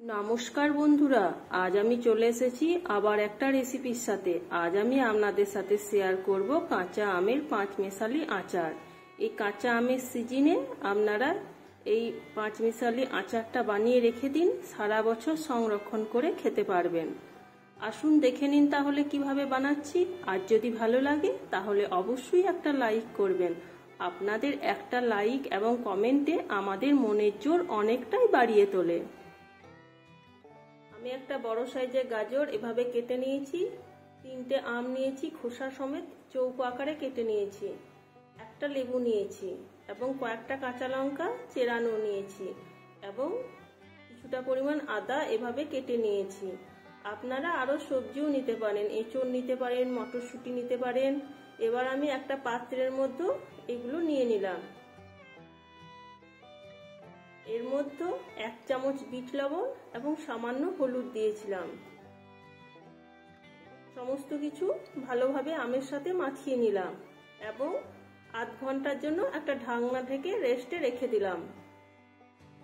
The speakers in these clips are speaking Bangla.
নমস্কার বন্ধুরা, আজ আমি চলে এসেছি আবার একটা রেসিপির সাথে। আজ আমি আপনাদের সাথে শেয়ার করব কাঁচা আমের পাঁচমেশালি আচার। এই কাঁচা আমের সিজনে আপনারা এই পাঁচমেশালি আচারটা বানিয়ে রেখে দিন, সারা বছর সংরক্ষণ করে খেতে পারবেন। আসুন দেখে নিন তাহলে কিভাবে বানাচ্ছি। আর যদি ভালো লাগে তাহলে অবশ্যই একটা লাইক করবেন। আপনাদের একটা লাইক এবং কমেন্টে আমাদের মনের জোর অনেকটাই বাড়িয়ে তোলে। আমি একটা বড় সাইজের গাজর এভাবে কেটে নিয়েছি, 3টে আম নিয়েছি খোসা সমেত চৌকো আকারে কেটে নিয়েছি, একটা লেবু নিয়েছি এবং কয়েকটা কাঁচা লঙ্কা চেরানো নিয়েছি এবং কিছুটা পরিমাণ আদা এভাবে কেটে নিয়েছি। আপনারা আরো সবজিও নিতে পারেন, এঁচড় নিতে পারেন, মটরশুঁটি নিতে পারেন। এবার আমি একটা পাত্রের মধ্যে এগুলো নিয়ে নিলাম। এর মধ্যে 1 চামচ বিট লবণ এবং সামান্য হলুদ দিয়েছিলাম। সমস্ত কিছু ভালোভাবে আমের সাথে মাখিয়ে নিলাম এবং আধ ঘন্টার জন্য একটা ঢাকনা ঢেকে রেস্টে রেখে দিলাম।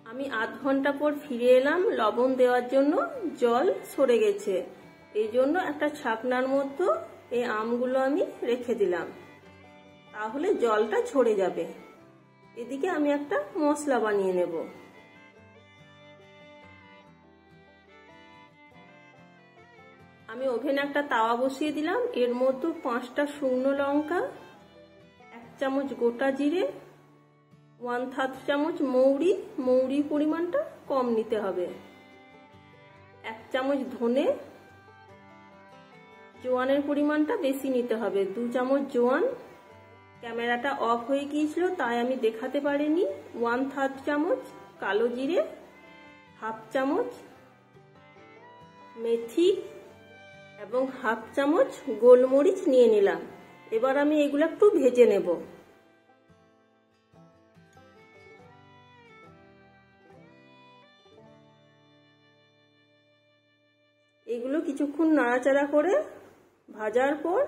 আমি আধ ঘন্টা পর ফিরে এলাম। লবণ দেওয়ার জন্য জল সরে গেছে, এই জন্য একটা ছাকনার মধ্যে এই আমগুলো আমি রেখে দিলাম, তাহলে জলটা ঝরে যাবে। এদিকে আমি একটা মশলা বানিয়ে নেব। আমি ওভেনে একটা তাওয়া বসিয়ে দিলাম। এর মধ্যে 5টা শুকনো লঙ্কা, 1 চামচ গোটা জিরে, 1/2 চামচ মৌরি, মৌরির পরিমাণটা কম নিতে হবে, 1 চামচ ধনে, জোয়ানের পরিমাণটা বেশি নিতে হবে, 2 চামচ জোয়ান। ক্যামেরাটা অফ হয়ে গিয়েছিল তাই আমি দেখাতে পারিনি। 1/2 চামচ কালো জিরে, 1/2 চামচ মেথি এবং 1/2 চামচ গোলমরিচ নিয়ে নিলাম। এবার আমি এগুলো একটু ভেজে নেব। এগুলো কিছুক্ষণ নাড়াচাড়া করে ভাজার পর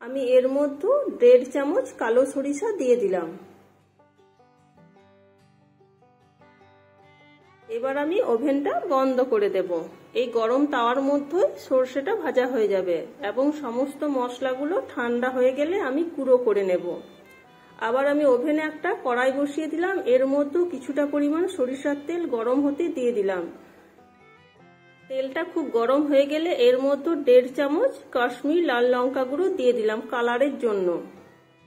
আমি এর মধ্যে 1.5 চামচ কালো সরিষা দিয়ে দিলাম। এবার আমি ওভেনটা বন্ধ করে দেব। এই গরম তাওয়ার মধ্যে সরষেটা ভাজা হয়ে যাবে এবং সমস্ত মশলাগুলো ঠান্ডা হয়ে গেলে আমি গুঁড়ো করে নেব। আবার আমি ওভেনে একটা কড়াই বসিয়ে দিলাম। এর মধ্যে কিছুটা পরিমাণ সরিষার তেল গরম হতে দিয়ে দিলাম। তেলটা খুব গরম হয়ে গেলে এর মধ্যে 1.5 চামচ কাশ্মীরি লাল লঙ্কা গুঁড়ো দিয়ে দিলাম কালারের জন্য।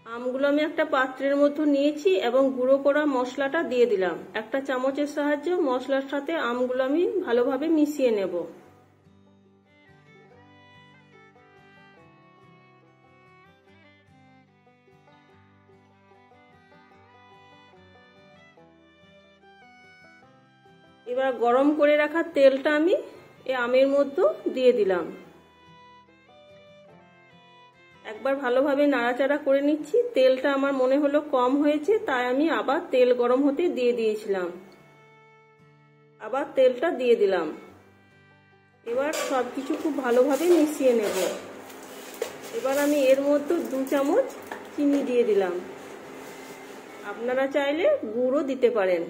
আমগুলো আমি একটা পাত্রের মধ্যে নিয়েছি এবং গুঁড়ো করা মশলাটা দিয়ে দিলাম। একটা চামচের সাহায্যে মশলার সাথে আমগুলো আমি ভালোভাবে মিশিয়ে নেব। এবার গরম করে রাখা তেলটা আমি এই আমের মধ্যে দিয়ে দিলাম। একবার ভালোভাবে নাড়াচাড়া করে নিচ্ছি। তেলটা আমার মনে হলো কম হয়েছে তাই আমি আবার তেল গরম হতে দিয়ে দিয়েছিলাম। আবার তেলটা দিয়ে দিলাম। এবার সবকিছু খুব ভালোভাবে মিশিয়ে নেব। এবার আমি এর মধ্যে 2 চামচ চিনি দিয়ে দিলাম। আপনারা চাইলে গুঁড়ো দিতে পারেন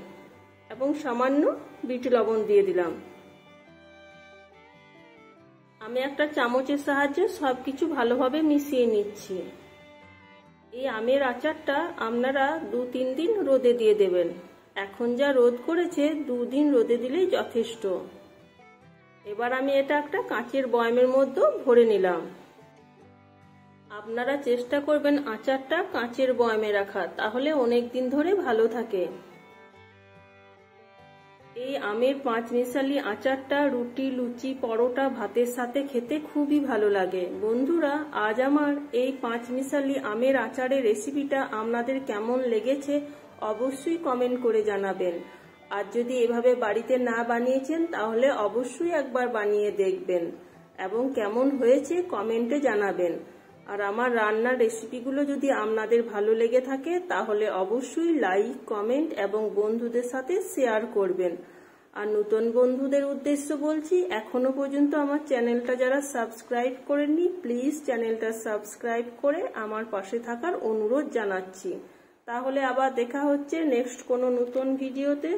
এবং সামান্য বিট লবণ দিয়ে দিলাম। আমি একটা চামচের সাহায্যে সবকিছু ভালোভাবে মিশিয়ে নিচ্ছি। এই আমের আচারটা আপনারা 2-3 দিন রোদে দিয়ে দেবেন। এখন যা রোদ করেছে 2 দিন রোদে দিলেই যথেষ্ট। এবার আমি এটা একটা কাঁচের বয়ামের মধ্যে ভরে নিলাম। আপনারা চেষ্টা করবেন আচারটা কাঁচের বয়ামে রাখা, তাহলে অনেক দিন ধরে ভালো থাকে। এই আমের পাঁচমেশালি আচারটা রুটি, লুচি, পরোটা, ভাতের সাথে খেতে খুবই ভালো লাগে। বন্ধুরা, আজ আমার এই পাঁচমেশালি আমের আচারের রেসিপিটা আপনাদের কেমন লেগেছে অবশ্যই কমেন্ট করে জানাবেন। আর যদি এভাবে বাড়িতে না বানিয়েছেন তাহলে অবশ্যই একবার বানিয়ে দেখবেন এবং কেমন হয়েছে কমেন্টে জানাবেন। আর আমার রান্নার রেসিপিগুলো যদি আপনাদের ভালো লেগে থাকে তাহলে অবশ্যই লাইক, কমেন্ট এবং বন্ধুদের সাথে শেয়ার করবেন। আর নতুন বন্ধুদের উদ্দেশ্য বলছি, এখনো পর্যন্ত আমার চ্যানেলটা যারা সাবস্ক্রাইব করেননি প্লিজ চ্যানেলটা সাবস্ক্রাইব করে আমার পাশে থাকার অনুরোধ জানাচ্ছি। তাহলে আবার দেখা হচ্ছে নেক্সট কোনো নতুন ভিডিওতে।